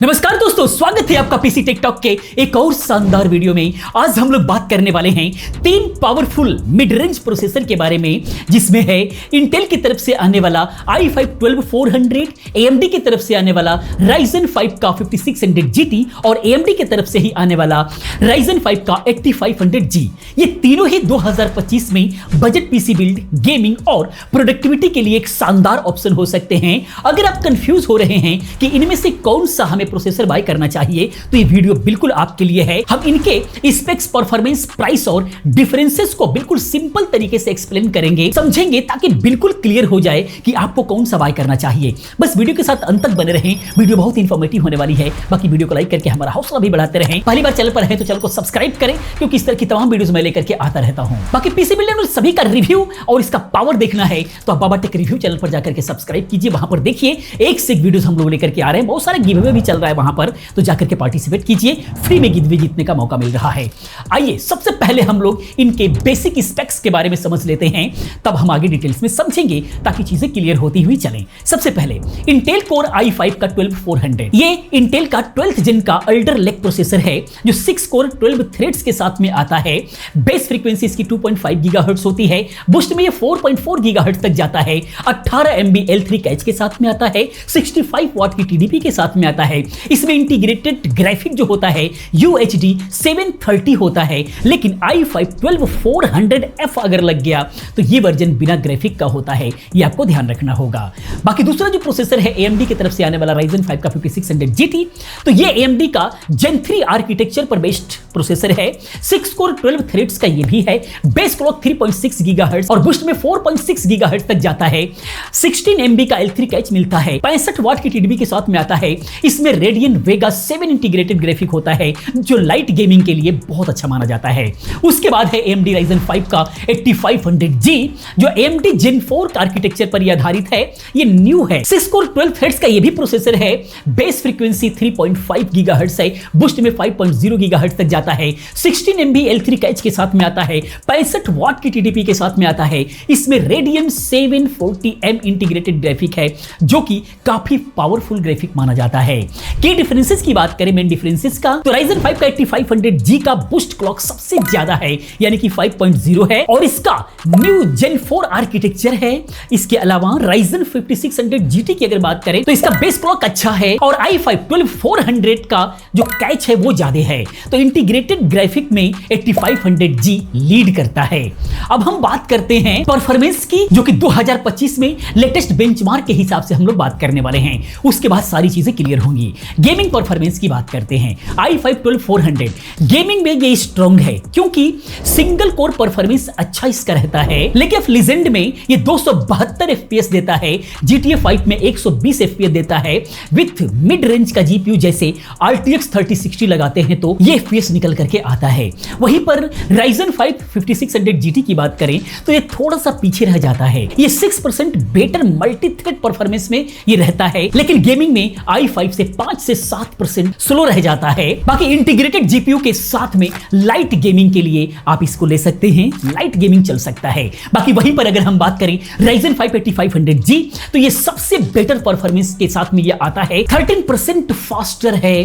नमस्कार दोस्तों, स्वागत है आपका पीसी टेक टॉक के एक और शानदार वीडियो में। आज हम लोग बात करने वाले हैं तीन पावरफुल मिड रेंज प्रोसेसर के बारे में, जिसमें है इंटेल की तरफ से आने वाला i5 12400, AMD की तरफ से आने वाला Ryzen 5 का 5600 GT और AMD की तरफ से ही आने वाला Ryzen 5 का 8500G। ये तीनों ही 2025 में बजट पीसी बिल्ड, गेमिंग और प्रोडक्टिविटी के लिए एक शानदार ऑप्शन हो सकते हैं। अगर आप कंफ्यूज हो रहे हैं कि इनमें से कौन सा हमें प्रोसेसर बाय करना चाहिए, तो ये वीडियो बिल्कुल आपके लिए है। हम इनके स्पेक्स, परफॉर्मेंस, प्राइस और डिफरेंसेस को बिल्कुल सिंपल तरीके से एक्सप्लेन करेंगे, समझेंगे, ताकि बिल्कुल क्लियर हो जाए कि आपको कौन सा बाय करना चाहिए। बस वीडियो के साथ अंत तक बने रहें, वीडियो बहुत इंफॉर्मेटिव होने वाली है। बाकी वीडियो को लाइक करके हमारा हौसला भी बढ़ाते रहें। पहली बार चैनल पर है तो चैनल को सब्सक्राइब करें, क्योंकि इस तरह की तमाम वीडियोस मैं लेकर के आता रहता हूं। बाकी पीसी बिल्डर सभी का रिव्यू और इसका पावर देखना है तो आप बाबा टेक रिव्यू चैनल पर जाकर के सब्सक्राइब कीजिए। वहां पर देखिए एक से एक वीडियोस हम लोग लेकर के आ रहे हैं, बहुत सारे गिव अवे भी चल रहा है वहां पर, तो जाकर के पार्टिसिपेट कीजिए, फ्री में गिव जीतने का मौका मिल रहा है। आइए सबसे पहले हम लोग इनके बेसिक स्पेक्स के बारे में समझ लेते हैं, तब हम आगे डिटेल्स में समझेंगे ताकि चीजें क्लियर होती हुई चलें। सबसे पहले इंटेल कोर i5 का 12400, ये इंटेल का 12th जेन का अल्डर लेग प्रोसेसर है, जो 6 कोर 12 थ्रेड्स के साथ में आता है। बेस फ्रीक्वेंसी इसकी 2.5 गीगाहर्ट्ज होती है, बुस्ट में ये 4.4 गीगाहर्ट्ज तक जाता है। 18 MB L3 कैच के साथ में आता है, 65 वाट की TDP के साथ में आता है। इसमें इंटीग्रेटेड ग्राफिक जो होता है UHD 730 होता है, लेकिन i5 12400F अगर लग गया तो ये वर्जन बिना ग्राफिक का होता है, ये आपको ध्यान रखना होगा। बाकी दूसरा जो प्रोसेसर है AMD की तरफ से आने वाला Ryzen 5 का 5600 GT, तो ये AMD का Gen 3 आर्किटेक्चर पर बेस्ड प्रोसेसर है। 6 कोर 12 थ्रेड्स का ये भी है, बेस क्लॉक 3.6 गीगाहर्ट्ज और बुस्ट में 4.6 गीगाहर्ट्ज तक जाता है। 16 MB का L3 कैच मिलता है, 65 वाट की TDP के साथ में आता है। इसमें Radeon Vega 7 इंटीग्रेटेड ग्राफिक होता है, जो लाइट गेमिंग के लिए बहुत अच्छा माना जाता है। उसके बाद है AMD Ryzen 5 का 8500G, जो AMD Gen 4 का आर्किटेक्चर पर यह आधारित है। ये न्यू है, 6 कोर 12 थ्रेड्स का ये भी प्रोसेसर है। बेस फ्रीक्वेंसी 3.5 गीगाहर्ट्ज है, बुस्ट में 5.0 गीगाहर्ट्ज तक जाता है। 16 MB L3 कैच के साथ में आता है, 65 वाट की TDP के साथ में आता है। इसमें Radeon 740M इंटीग्रेटेड ग्राफिक है, जो कि काफी पावरफुल ग्राफिक माना जाता है। की डिफरेंसेस की बात करें, मेन डिफरेंसेस का, तो Ryzen 5 का 8500G का बूस्ट क्लॉक सबसे ज्यादा है, यानी कि 5.0 है, और इसका न्यू Gen 4 आर्किटेक्चर है। इसके अलावा Ryzen 5600 GT की अगर बात करें तो इसका बेस क्लॉक अच्छा है, और i5 12400 का जो कैच है वो ज्यादा है। तो इंटीग्रेटेड ग्राफिक में 8500G लीड करता है। अब हम बात करते हैं परफॉर्मेंस की, जो कि 2025 में लेटेस्ट बेंचमार्क के हिसाब से हम लोग बात करने वाले हैं। उसके बाद सारी चीजें क्लियर होंगी। गेमिंग परफॉर्मेंस की बात करते हैं, i5 12400 गेमिंग में ये स्ट्रांग है, क्योंकि सिंगल कोर परफॉर्मेंस अच्छा इसका रहता है। लेकिन लीजेंड में ये 272 FPS देता है, GTA 5 में 120 FPS देता है। विथ मिड रेंज का GPU जैसे RTX 3060 लगाते हैं तो ये FPS निकल करके आता है। वहीं पर Ryzen 5 5600 GT की बात करें तो ये थोड़ा सा पीछे रह जाता है। ये 6% बेटर मल्टी थ्रेड परफॉर्मेंस में ये रहता है, लेकिन गेमिंग में i5 से 5 से 7% स्लो रह जाता है। बाकी इंटीग्रेटेड GPU के साथ में लाइट गेमिंग के लिए आप इसको ले सकते हैं, लाइट गेमिंग चल सकता है। बाकी वहीं पर अगर हम बात करें Ryzen 5 8500G, तो ये सबसे बेटर परफॉर्मेंस के साथ में ये आता है, 13% फास्टर है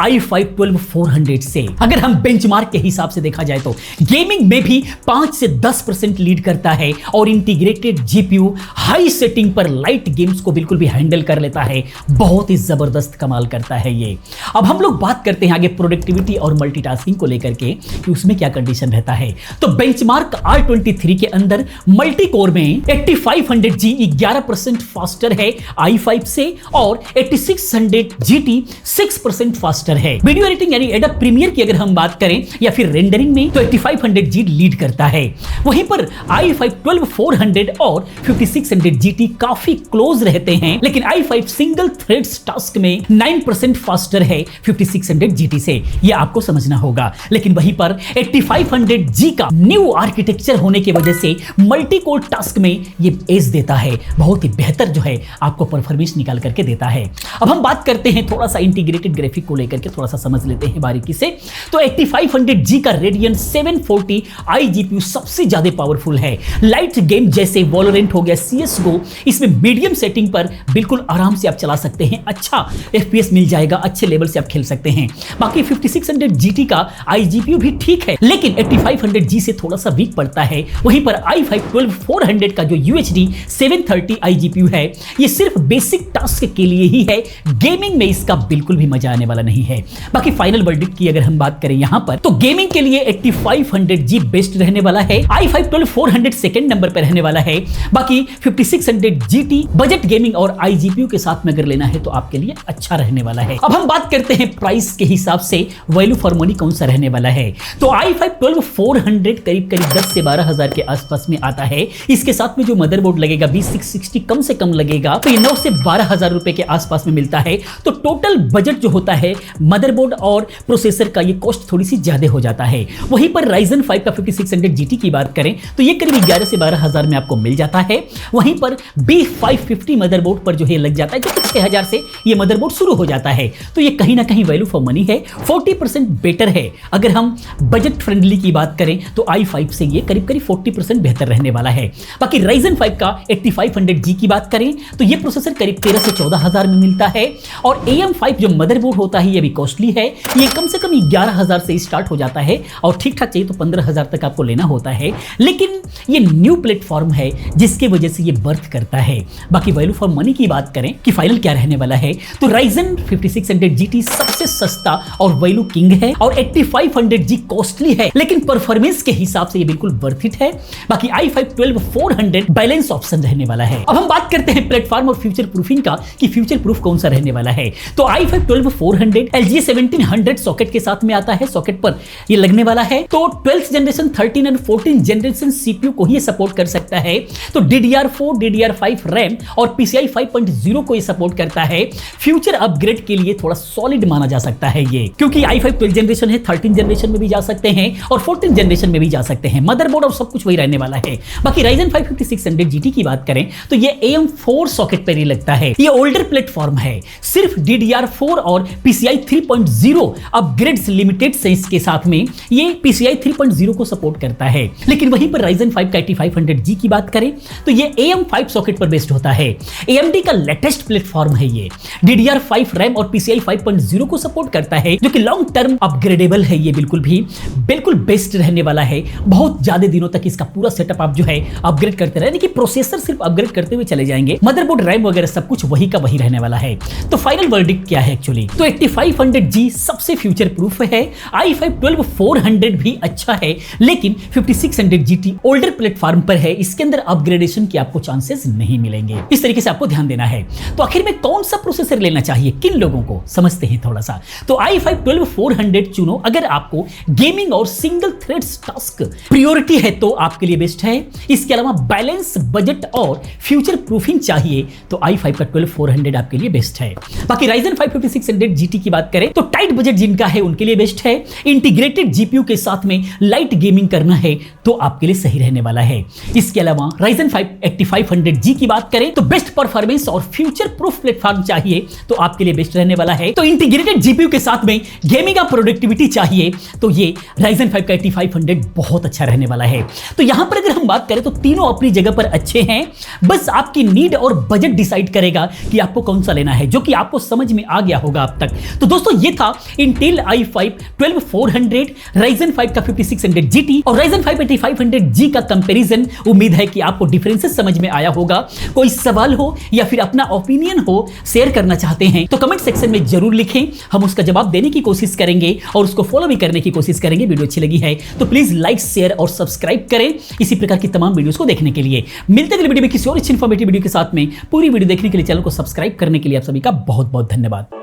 i5 12400 से। अगर हम बेंचमार्क के हिसाब से देखा जाए तो गेमिंग में भी 5 से 10% लीड करता है, और इंटीग्रेटेड GPU हाई सेटिंग पर लाइट गेम्स को बिल्कुल भी हैंडल कर लेता है। बहुत ही जबरदस्त कमाल करता है ये। अब हम लोग बात करते हैं आगे प्रोडक्टिविटी और मल्टीटास्किंग को लेकर के कि उसमें क्या कंडीशन रहता है। तो बेंचमार्क R23 के अंदर मल्टी कोर में 8500G 11% फास्टर है i5 से, और 8600 GT 6% फास्टर है। वीडियो एडिटिंग यानी एडोब प्रीमियर की अगर हम बात करें या फिर रेंडरिंग में, तो 8500G लीड करता है। वहीं पर i5 12400 और 5600 GT काफी क्लोज रहते हैं, लेकिन i5 सिंगल थ्रेड्स टास्क में 9% फास्टर है, है 5600 GT से, ये आपको समझना होगा। लेकिन वहीं पर 8500G का न्यू आर्किटेक्चर होने की वजह से मल्टी कोर टास्क में ये एज देता है, बहुत ही बेहतर जो है आपको परफॉर्मेंस निकाल करके देता है। अब हम बात करते हैं थोड़ा सा इंटीग्रेटेड ग्राफिक को लेकर के, थोड़ा सा समझ लेते हैं बारीकी से। तो 8500G का Radeon 740i GPU सबसे ज्यादा पावरफुल है। लाइट गेम जैसे वॉलोरेंट हो गया, CSGO, इसमें मीडियम सेटिंग पर बिल्कुल आराम से आप चला सकते हैं, अच्छा FPS मिल जाएगा, अच्छे लेवल से आप खेल सकते हैं। बाकी 5600 GT का iGPU भी ठीक है, लेकिन 8500G से थोड़ा सा वीक पड़ता है। वहीं पर i5-12400 का जो UHD 730 iGPU है, ये सिर्फ बेसिक टास्क के लिए ही है, गेमिंग में इसका बिल्कुल भी मजा आने वाला नहीं है। बाकी फाइनल वर्डिक्ट की अगर हम बात करें यहां पर, तो गेमिंग के लिए 8500G बेस्ट रहने वाला है, i5-12400 सेकंड नंबर पर रहने वाला है। बाकी 5600 GT बजट गेमिंग और iGPU के साथ में अगर लेना है तो आपके लिए अच्छा रहने वाला है। अब हम बात करते हैं प्राइस के हिसाब से वैल्यू फॉर मनी कौन सा रहने वाला है। तो i5-12400 करीब 10 से 12 हजार के आसपास में आता है। इसके साथ में जो मदरबोर्ड लगेगा B660 कम से कम लगेगा, तो ये 9 से 12 हजार रुपए के आसपास में मिलता है। तो टोटल बजट जो होता है मदरबोर्ड और प्रोसेसर का, ये कॉस्ट थोड़ी सी ज्यादा हो जाता है। वहीं पर Ryzen 5 का 5600 GT की बात करें तो ये करीब 11 से 12 हजार में आपको मिल जाता है। वहीं पर B550 मदरबोर्ड पर जो है लग जाता है, जो कि 6000 से ये मदरबोर्ड शुरू हो जाता है। तो ये कहीं ना कहीं वैल्यू फॉर मनी है, 40% बेटर है। अगर हम बजट फ्रेंडली की बात करें तो i5 से ये करीब 40% बेहतर रहने वाला है। बाकी Ryzen 5 का 8500G की बात करें तो ये प्रोसेसर करीब 13 से 14 हजार में मिलता है। और AM5 जो मदरबोर्ड होता है ये भी कॉस्टली है, ये कम से कम 11 हजार से स्टार्ट हो जाता है और ठीक ठाक चाहिए तो 15 हजार तक आपको लेना होता है। लेकिन ये न्यू प्लेटफॉर्म है जिसके वजह से ये बर्थ करता है। बाकी वैल्यू फॉर मनी की बात करें कि फाइनल क्या रहने वाला है, तो Ryzen 5600 GT सबसे सस्ता और वैल्यू किंग है और 8500G कॉस्टली है, लेकिन परफॉर्मेंस के हिसाब से ये बिल्कुल वर्थ इट है। बाकी i5-12400 बैलेंस ऑप्शन रहने वाला है। अब हम बात करते हैं प्लेटफॉर्म और फ्यूचर प्रूफिंग का कि फ्यूचर प्रूफ कौन सा रहने वाला है। तो i5-12400 LGA 1700 सॉकेट के साथ में आता है, सॉकेट पर ये लगने वाला है। तो 12th generation, 13 and 14 generation CPU को ही सपोर्ट कर सकता है। तो DDR4 DDR5 रैम और PCI 5.0 को ये सपोर्ट करता है। फ्यूचर अपग्रेड के लिए थोड़ा सॉलिड माना जा सकता है ये, क्योंकि i5 12 जनरेशन है, 13 जनरेशन में भी जा सकते हैं और 14 जनरेशन में भी जा सकते हैं। मदरबोर्ड और सब कुछ वही रहने वाला है। बाकी Ryzen 5 5600 GT की बात करें तो ये AM4 सॉकेट पर ही लगता है। ये ओल्डर प्लेटफॉर्म है, सिर्फ DDR4 और PCI 3.0 अपग्रेड्स लिमिटेड से इसके साथ में ये PCI 3.0 को सपोर्ट करता है। लेकिन वहीं पर Ryzen 5 का 8500G की बात करें तो ये AM5 सॉकेट पर बेस्ड होता है। AMD का लेटेस्ट प्लेटफॉर्म है ये, DDR5 रैम और PCI 5.0 को सपोर्ट करता है, जो कि लॉन्ग टर्म अपग्रेडेबल है। ये बिल्कुल बेस्ट रहने वाला है। बहुत ज्यादा दिनों तक इसका पूरा सेटअप आप जो है अपग्रेड करते रहे, कि प्रोसेसर सिर्फ अपग्रेड करते हुए चले जाएंगे, मदरबोर्ड रैम वगैरह सब कुछ वही का वही रहने वाला है। तो फाइनल वर्डिक्ट क्या है एक्चुअली, तो 8500G सबसे फ्यूचर प्रूफ है, i5-12400 भी अच्छा है, लेकिन 5600 GT ओल्डर प्लेटफॉर्म पर है, इसके अंदर अपग्रेडेशन के आपको चांसेस नहीं मिलेंगे। इस तरीके से आपको ध्यान देना है। तो आखिर में कौन सा प्रोसेसर लेना चाहिए किन लोगों को, समझते हैं थोड़ा सा। तो i5-12400 चुनो अगर आपको गेमिंग और सिंगल थ्रेड टास्क प्रायोरिटी है तो आपके लिए बेस्ट है। इसके अलावा बैलेंस बजट और फ्यूचर प्रूफिंग चाहिए तो i5 का 12400 आपके लिए बेस्ट है। बाकी Ryzen 5 5600 GT की बात करें तो टाइट बजट जिनका है उनके लिए बेस्ट है। इंटीग्रेटेड GPU के साथ में लाइट गेमिंग करना है तो आपके लिए सही रहने वाला है। इसके अलावा Ryzen 5 8500G की बात करें तो बेस्ट परफॉर्मेंस और फ्यूचर प्रूफ प्लेटफॉर्म चाहिए तो आपके लिए बेस्ट रहने वाला है। तो इंटीग्रेटेड GPU के साथ में गेमिंग का प्रोडक्टिविटी चाहिए तो ये Ryzen 5 का 8500 बहुत अच्छा रहने वाला है। तो यहां पर अगर हम बात करें तो तीनों अपनी जगह पर अच्छे हैं, बस आपकी नीड और बजट डिसाइड करेगा कि आपको कौन सा लेना है, जो कि आपको समझ में आ गया होगा अब तक। तो दोस्तों ये था Intel i5-12400, Ryzen 5 का 5600 GT और Ryzen 5 8500G का कंपैरिजन। उम्मीद है कि आपको डिफरेंसेस समझ में आया होगा। कोई सवाल हो या फिर अपना ओपिनियन हो शेयर करना चाहते हैं तो कमेंट सेक्शन में जरूर लिखें, हम उसका जवाब देने की कोशिश करेंगे और उसको फॉलो भी करने की कोशिश करेंगे। वीडियो अच्छी लगी है तो प्लीज लाइक शेयर और सब्सक्राइब करें इसी प्रकार की तमाम वीडियोस को देखने के लिए। मिलते हैं अगले वीडियो में किसी और अच्छी इंफॉर्मेटिव वीडियो के साथ में। पूरी वीडियो देखने के लिए चैनल को सब्सक्राइब करने के लिए आप सभी का बहुत बहुत धन्यवाद।